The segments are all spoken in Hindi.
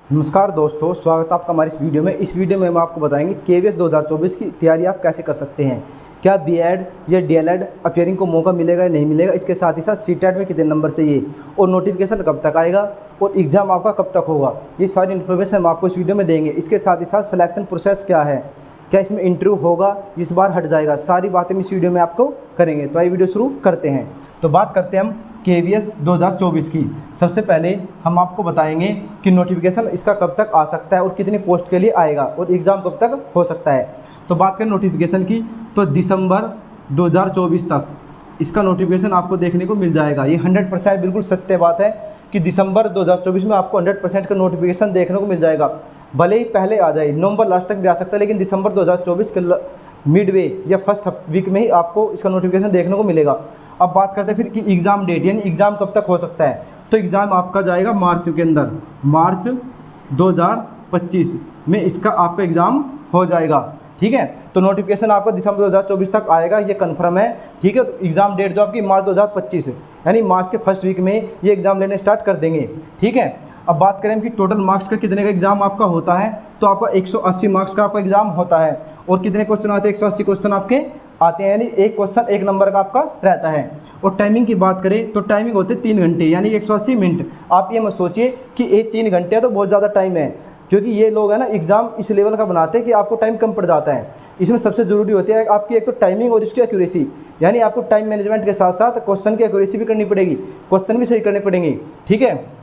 नमस्कार दोस्तों, स्वागत है आपका हमारी इस वीडियो में। इस वीडियो में हम आपको बताएंगे केवीएस 2024 की तैयारी आप कैसे कर सकते हैं। क्या बीएड या डीएलएड अपीयरिंग को मौका मिलेगा या नहीं मिलेगा, इसके साथ ही साथ सीटेट में कितने नंबर चाहिए और नोटिफिकेशन कब तक आएगा और एग्ज़ाम आपका कब तक होगा, ये सारी इन्फॉर्मेशन हम आपको इस वीडियो में देंगे। इसके साथ ही साथ सिलेक्शन प्रोसेस क्या है, क्या इसमें इंटरव्यू होगा, इस बार हट जाएगा, सारी बातें हम इस वीडियो में आपको करेंगे। तो आइए वीडियो शुरू करते हैं। तो बात करते हैं हम केवीएस 2024 की। सबसे पहले हम आपको बताएंगे कि नोटिफिकेशन इसका कब तक आ सकता है और कितनी पोस्ट के लिए आएगा और एग्ज़ाम कब तक हो सकता है। तो बात करें नोटिफिकेशन की, तो दिसंबर 2024 तक इसका नोटिफिकेशन आपको देखने को मिल जाएगा। ये 100% बिल्कुल सत्य बात है कि दिसंबर 2024 में आपको 100% का नोटिफिकेशन देखने को मिल जाएगा। भले ही पहले आ जाए, नवंबर लास्ट तक भी आ सकता है, लेकिन दिसंबर 2024 के मिडवे या फर्स्ट वीक में ही आपको इसका नोटिफिकेशन देखने को मिलेगा। अब बात करते हैं फिर कि एग्ज़ाम डेट, यानी एग्ज़ाम कब तक हो सकता है। तो एग्ज़ाम आपका जाएगा मार्च के अंदर, मार्च 2025 में इसका आपका एग्ज़ाम हो जाएगा। ठीक है, तो नोटिफिकेशन आपका दिसंबर 2024 तक आएगा, ये कंफर्म है। ठीक है, एग्ज़ाम डेट जो आपकी मार्च 2025 है, यानी मार्च के फर्स्ट वीक में ये एग्ज़ाम लेने स्टार्ट कर देंगे। ठीक है, अब बात करें कि टोटल मार्क्स का कितने का एग्ज़ाम आपका होता है। तो आपका 180 मार्क्स का आपका एग्ज़ाम होता है और कितने क्वेश्चन आते हैं, 180 क्वेश्चन आपके आते हैं, यानी एक क्वेश्चन एक नंबर का आपका रहता है। और टाइमिंग की बात करें तो टाइमिंग होते हैं 3 घंटे, यानी 180 मिनट। आप ये मत सोचिए कि 3 घंटे तो बहुत ज़्यादा टाइम है, क्योंकि ये लोग है ना एग्ज़ाम इस लेवल का बनाते हैं कि आपको टाइम कम पड़ जाता है। इसमें सबसे ज़रूरी होती है आपकी एक तो टाइमिंग और इसकी एक्यूरेसी, यानी आपको टाइम मैनेजमेंट के साथ साथ क्वेश्चन की एक्यूरेसी भी करनी पड़ेगी, क्वेश्चन भी सही करने पड़ेंगे। ठीक है,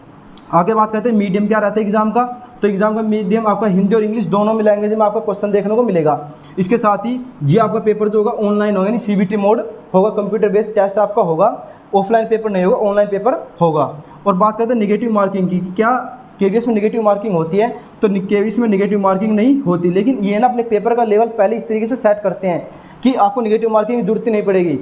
आगे बात करते हैं मीडियम क्या रहता है एग्ज़ाम का। तो एग्ज़ाम का मीडियम आपका हिंदी और इंग्लिश दोनों में लैंग्वेज में आपका क्वेश्चन देखने को मिलेगा। इसके साथ ही जी आपका पेपर जो होगा ऑनलाइन होगा, यानी सीबीटी मोड होगा, कंप्यूटर बेस्ड टेस्ट आपका होगा, ऑफलाइन पेपर नहीं होगा, ऑनलाइन पेपर होगा। और बात करते हैं नेगेटिव मार्किंग की, क्या केवीएस में नेगेटिव मार्किंग होती है। तो केवीएस में नेगेटिव मार्किंग नहीं होती, लेकिन ये ना अपने पेपर का लेवल पहले इस तरीके से सेट करते हैं कि आपको नेगेटिव मार्किंग की जरूरत नहीं पड़ेगी।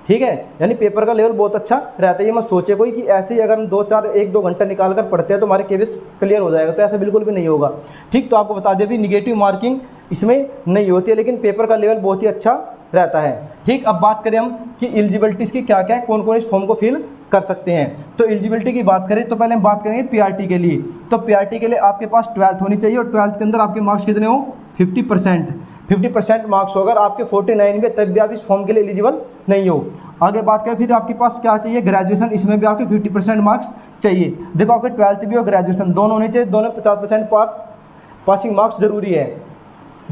ठीक है, यानी पेपर का लेवल बहुत अच्छा रहता है। ये मत सोचे कोई कि ऐसे ही अगर हम 1-2 घंटा निकाल कर पढ़ते हैं तो हमारे केवीएस क्लियर हो जाएगा, तो ऐसा बिल्कुल भी नहीं होगा। ठीक, तो आपको बता दें भी नेगेटिव मार्किंग इसमें नहीं होती है, लेकिन पेपर का लेवल बहुत ही अच्छा रहता है। ठीक, अब बात करें हम कि एलिजिबिलिटीज़ की क्या क्या है, कौन कौन इस फॉर्म को फिल कर सकते हैं। तो एलिजिबिलिटी की बात करें तो पहले हम बात करेंगे पीआरटी के लिए। तो पीआरटी के लिए आपके पास 12th होनी चाहिए और 12th के अंदर आपके मार्क्स कितने हो, 50% मार्क्स हो। अगर आपके 49 में तब भी आप इस फॉर्म के लिए एलिजिबल नहीं हो। आगे बात करें फिर आपके पास क्या चाहिए, ग्रेजुएशन, इसमें भी आपके 50% मार्क्स चाहिए। देखो आपके 12th भी और ग्रेजुएशन दोनों होने चाहिए, दोनों 50% पासिंग मार्क्स जरूरी है।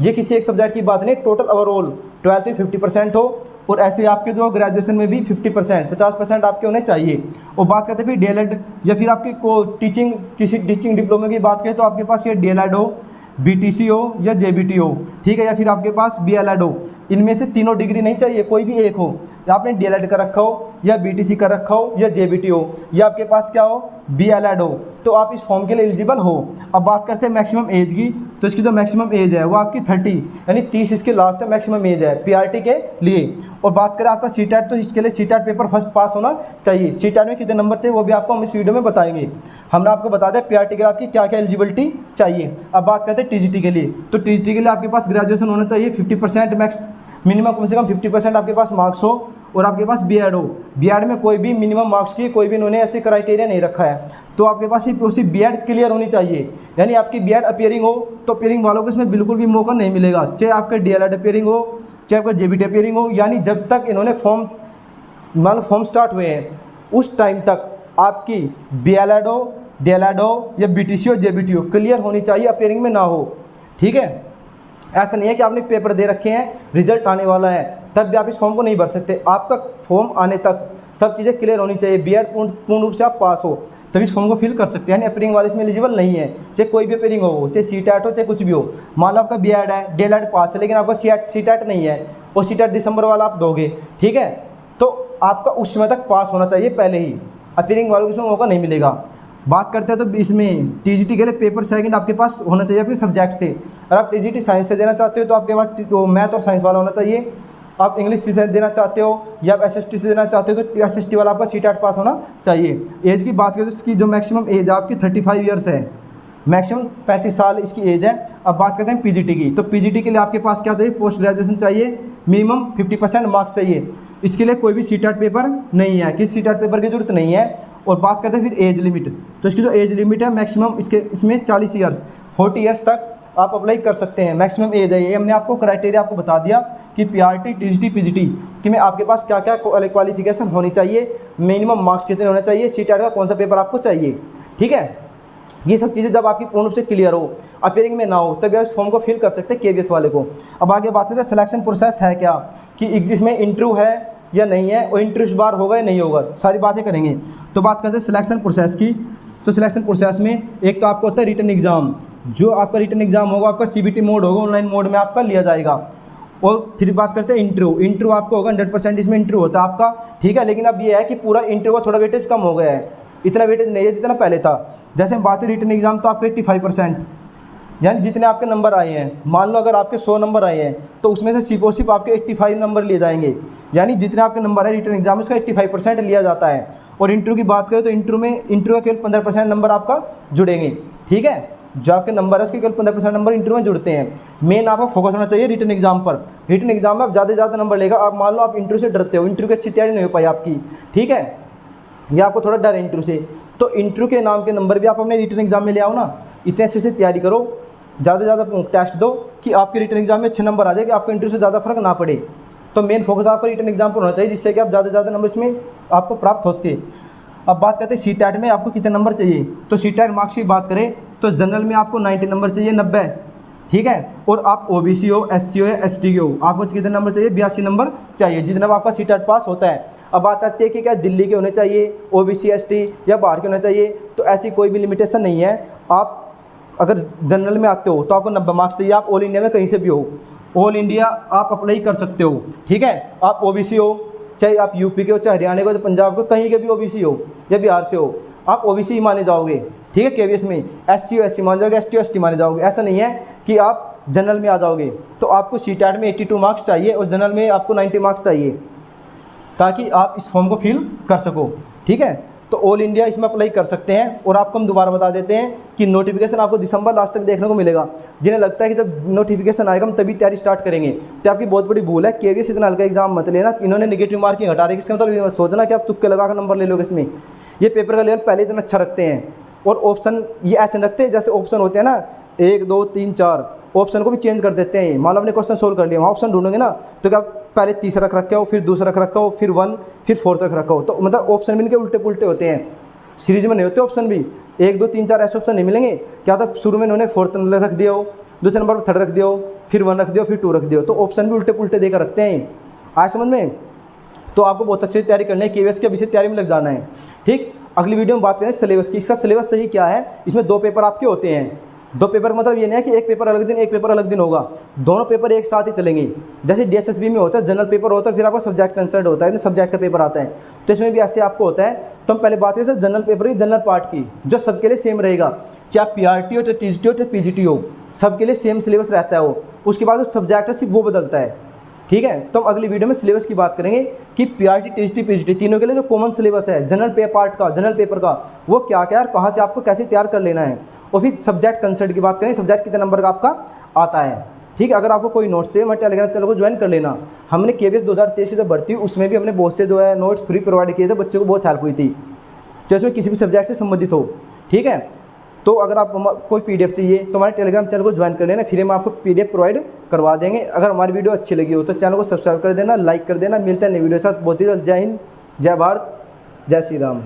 ये किसी एक सब्जेक्ट की बात नहीं, टोटल ओवरऑल 12th में 50% हो और ऐसे आपके जो ग्रेजुएशन में भी 50% आपके होने चाहिए। और बात करते हैं फिर डीएलएड या फिर आपकी को टीचिंग, किसी टीचिंग डिप्लोमा की बात करें तो आपके पास ये डीएलएड हो, बीटीसी हो या जेबीटी हो। ठीक है, या फिर आपके पास बीएलएड हो। इनमें से तीनों डिग्री नहीं चाहिए, कोई भी एक हो, या आपने डीएलएड कर रखा हो या बीटीसी कर रखा हो या जेबीटी हो या आपके पास क्या हो, बीएलएड हो, तो आप इस फॉर्म के लिए एलिजिबल हो। अब बात करते हैं मैक्सिमम एज की। तो इसकी जो मैक्सिमम एज है वो आपकी 30, यानी 30 इसके लास्ट है मैक्सिमम एज है पीआरटी के लिए। और बात करें आपका सीटेट, तो इसके लिए सीटेट पेपर फर्स्ट पास होना चाहिए। सीटेट में कितने नंबर चाहिए वो भी आपको हम इस वीडियो में बताएंगे। हमने आपको बता दें पीआरटी के लिए आपकी क्या क्या एलिजिबिलिटी चाहिए। अब बात करते हैं टीजीटी के लिए। तो टीजीटी के लिए आपके पास ग्रेजुएशन होना चाहिए, 50% मैक्स मिनिमम, कम से कम 50% आपके पास मार्क्स हो और आपके पास बीएड हो। बीएड में कोई भी मिनिमम मार्क्स की कोई भी इन्होंने ऐसे क्राइटेरिया नहीं रखा है। तो आपके पास सिर्फ बीएड क्लियर होनी चाहिए, यानी आपकी बीएड अपीयरिंग हो। तो अपीयरिंग वालों को इसमें बिल्कुल भी मौका नहीं मिलेगा, चाहे आपका डीएलएड अपीयरिंग हो, चाहे आपका जेबीटी अपीयरिंग हो। यानी जब तक इन्होंने फॉर्म स्टार्ट हुए हैं उस टाइम तक आपकी बीएलएड हो, डीएलएड हो या बीटीसी हो, जेबीटी हो, क्लियर होनी चाहिए, अपीयरिंग में ना हो। ठीक है, ऐसा नहीं है कि आपने पेपर दे रखे हैं, रिजल्ट आने वाला है तब भी आप इस फॉर्म को नहीं भर सकते। आपका फॉर्म आने तक सब चीज़ें क्लियर होनी चाहिए, बीएड पूर्ण रूप से आप पास हो तब इस फॉर्म को फिल कर सकते हैं। यानी अपीयरिंग वाले इसमें एलिजिबल नहीं है, चाहे कोई भी अपीयरिंग हो, चाहे सीटेट हो, चाहे कुछ भी हो। मान लो आपका बीएड है, डीएलएड पास है, लेकिन आपका सीटेट नहीं है और सीटेट दिसंबर वाला आप दोगे। ठीक है, तो आपका उस समय तक पास होना चाहिए पहले ही, अपीयरिंग वालों को इसमें मौका नहीं मिलेगा। बात करते हैं तो इसमें टीजीटी के लिए पेपर सेकंड आपके पास होना चाहिए अपने सब्जेक्ट से। अगर आप टीजीटी साइंस से देना चाहते हो तो आपके पास मैथ और साइंस वाला होना चाहिए। आप इंग्लिश से देना चाहते हो या आप एसएसटी से देना चाहते हो तो एसएसटी वाला आपका सीटेट पास होना चाहिए। एज की बात करें तो इसकी जो मैक्सिमम एज है आपकी 35 ईयर्स है, मैक्सिमम 35 साल इसकी एज है। अब बात करते हैं पीजीटी की। तो पीजीटी के लिए आपके पास क्या चाहिए, पोस्ट ग्रेजुएशन चाहिए, मिनिमम 50% मार्क्स चाहिए। इसके लिए कोई भी सीटेट पेपर नहीं है, किसी सीटेट पेपर की जरूरत नहीं है। और बात करते हैं फिर एज लिमिट, तो इसकी जो एज लिमिट है मैक्सिमम इसमें 40 ईयर्स 40 ईयर्स तक आप अप्लाई कर सकते हैं, मैक्सिमम एज है ये। हमने आपको क्राइटेरिया आपको बता दिया कि पीआरटी, टीजीटी, पीजीटी कि में आपके पास क्या क्या क्वालिफिकेशन होनी चाहिए, मिनिमम मार्क्स कितने होने चाहिए, सीटेट का कौन सा पेपर आपको चाहिए, ठीक है। ये सब चीज़ें जब आपकी पूर्ण रूप से क्लियर हो, अपीयरिंग में ना हो, तभी आप इस फॉर्म को फिल कर सकते हैं केवीएस वाले को। अब आगे बात करते हैं सिलेक्शन प्रोसेस है क्या, कि इसमें इंटरव्यू है या नहीं है, और इंटरव्यू इस बार होगा या नहीं होगा, सारी बातें करेंगे। तो बात करते हैं सिलेक्शन प्रोसेस की। तो सिलेक्शन प्रोसेस में एक तो आपको होता है रिटन एग्जाम, जो आपका रिटन एग्जाम होगा आपका सीबीटी मोड होगा, ऑनलाइन मोड में आपका लिया जाएगा। और फिर बात करते हैं इंटरव्यू आपको होगा 100% इसमें इंटरव्यू होता है आपका, ठीक है। लेकिन अब ये है कि पूरा इंटरव्यू का थोड़ा वेटेज कम हो गया है, इतना वेटेज नहीं है जितना पहले था। जैसे हम बात करें रिटन एग्जाम तो आपके 85%, यानी जितने आपके नंबर आए हैं, मान लो अगर आपके 100 नंबर आए हैं तो उसमें से सिर्फ और सिर्फ आपके 85 नंबर लिए जाएंगे, यानी जितने आपके नंबर है रिटन एग्जाम में उसका 85% लिया जाता है। और इंटरव्यू की बात करें तो इंटरव्यू का केवल 15% नंबर आपका जुड़ेंगे, ठीक है। जो आपके नंबर है उसके केवल 15% नंबर इंटरव्यू में जुड़ते हैं। मेन आपका फोकस होना चाहिए रिटन एग्जाम पर। रिटन एग्जाम में आप ज़्यादा से ज़्यादा नंबर लेगा। आप मान लो आप इंटरव्यू से डरते हो, इंटरव्यू की अच्छी तैयारी नहीं हो पाई आपकी, ठीक है, या आपको थोड़ा डर है इंटरव्यू से, तो इंटरव्यू के नाम के नंबर भी आप अपने रिटन एग्जाम में ले आओ ना। इतने अच्छे से तैयारी करो, ज़्यादा से ज़्यादा टेस्ट दो कि आपके रिटन एग्जाम में अच्छे नंबर आ जाए, कि आपको इंटरव्यू से ज़्यादा फर्क ना पड़े। तो मेन फोकस आपका रिटन एग्जाम पर होना चाहिए, जिससे कि आप ज़्यादा से ज़्यादा नंबर इसमें आपको प्राप्त हो सके। अब बात करते हैं सीटेट में आपको कितने नंबर चाहिए। तो सीटेट मार्क्स की बात करें तो जनरल में आपको 90 नंबर चाहिए, 90, ठीक है। और आप ओबीसी हो, एससी हो या एसटी हो, आपको कितने नंबर चाहिए, 82 नंबर चाहिए, जितना आपका सीटेट पास होता है। अब बात आती है कि क्या दिल्ली के होने चाहिए, ओबीसी, एसटी या बाहर के होने चाहिए, तो ऐसी कोई भी लिमिटेशन नहीं है। आप अगर जनरल में आते हो तो आपको 90 मार्क्स चाहिए, आप ऑल इंडिया में कहीं से भी हो, ऑल इंडिया आप अप्लाई कर सकते हो, ठीक है। आप ओबीसी हो, चाहे आप यूपी के हो, चाहे हरियाणा के हो, पंजाब के, कहीं के भी ओबीसी हो या बिहार से हो, आप ओबीसी ही माने जाओगे, ठीक है। केवीएस में एससी हो एससी मान जाओगे, एसटी हो एसटी माने जाओगे। ऐसा नहीं है कि आप जनरल में आ जाओगे। तो आपको सीटेट में 82 मार्क्स चाहिए और जनरल में आपको 90 मार्क्स चाहिए, ताकि आप इस फॉर्म को फिल कर सको, ठीक है। तो ऑल इंडिया इसमें अप्लाई कर सकते हैं। और आपको हम दोबारा बता देते हैं कि नोटिफिकेशन आपको दिसंबर लास्ट तक देखने को मिलेगा। जिन्हें लगता है कि जब नोटिफिकेशन आएगा हम तभी तैयारी स्टार्ट करेंगे, तो आपकी बहुत बड़ी भूल है। केवीएस इतना हल्का एग्जाम मत लेना। इन्होंने नेगेटिव मार्किंग हटा रही है, इसका मतलब सोचना कि आप तुक्के लगा कर नंबर ले लोगे इसमें। ये पेपर का लेवल पहले इतना अच्छा रखते हैं, और ऑप्शन ये ऐसे रखते हैं जैसे ऑप्शन होते हैं ना 1 2 3 4, ऑप्शन को भी चेंज कर देते हैं। मान लो आपने क्वेश्चन सोल्व कर लिया, वहाँ ऑप्शन ढूंढोगे ना तो क्या पहले तीसरा रख रखा हो, फिर दूसरा रख रखा हो, फिर 1, फिर 4 तक रखा हो। तो मतलब ऑप्शन भी इनके उल्टे पुल्टे होते हैं, सीरीज में नहीं होते ऑप्शन भी। 1 2 3 4 ऐसे ऑप्शन नहीं मिलेंगे। क्या था, शुरू में इन्होंने 4th नंबर रख दिया हो, दूसरे नंबर पर 3rd रख दिया हो, फिर 1 रख दिया हो, फिर 2 रख दिया हो। तो ऑप्शन भी उल्टे पुल्टे देकर रखते हैं। आज समझ में? तो आपको बहुत अच्छी तैयारी करनी है, केवीएस के विषय तैयारी में लग जाना है, ठीक। अगली वीडियो में बात करें सिलेबस की। इसका सिलेबस सही क्या है। इसमें 2 पेपर आपके होते हैं। 2 पेपर मतलब ये नहीं है कि एक पेपर अलग दिन एक पेपर अलग दिन होगा, दोनों पेपर एक साथ ही चलेंगे। जैसे डीएसएसबी में होता है जनरल पेपर होता है, फिर आपका सब्जेक्ट कंसर्ट होता है, सब्जेक्ट का पेपर आता है। तो इसमें भी ऐसे आपको होता है। तो हम पहले बात करें सर जनरल पेपर की, जनरल पार्ट की, जो सबके लिए सेम रहेगा, चाहे पीआरटी हो, चाहे टीजीटी हो, चाहे पीजीटी हो, सबके लिए सेम सिलेबस रहता है वो। उसके बाद जो सब्जेक्ट है सिर्फ वो बदलता है, ठीक है। तो हम अगली वीडियो में सिलेबस की बात करेंगे कि पीआरटी, टीजीटी, पीजीटी तीनों के लिए जो कॉमन सिलेबस है जनरल पार्ट का, जनरल पेपर का, वो क्या क्या है, कहाँ से आपको कैसे तैयार कर लेना है। और फिर सब्जेक्ट कंसर्ट की बात करें, सब्जेक्ट कितने नंबर का आपका आता है, ठीक है। अगर आपको कोई नोट्स चाहिए हमारे टेलीग्राम चैनल को ज्वाइन कर लेना। हमने केवीएस 2023 की जब भर्ती हुई उसमें भी हमने बहुत से जो है नोट्स फ्री प्रोवाइड किए थे, बच्चों को बहुत हेल्प हुई थी, चाहे उसमें किसी भी सब्जेक्ट से संबंधित हो, ठीक है। तो अगर आप कोई पीडीएफ चाहिए तो हमारे टेलीग्राम चैनल को ज्वाइन कर लेना, फ्री में आपको पीडीएफ प्रोवाइड करवा देंगे। अगर हमारी वीडियो अच्छी लगी हो तो चैनल को सब्सक्राइब कर देना, लाइक कर देना। मिलते हैं नई वीडियो के साथ बहुत ही जल्द। जय हिंद, जय भारत, जय श्री राम।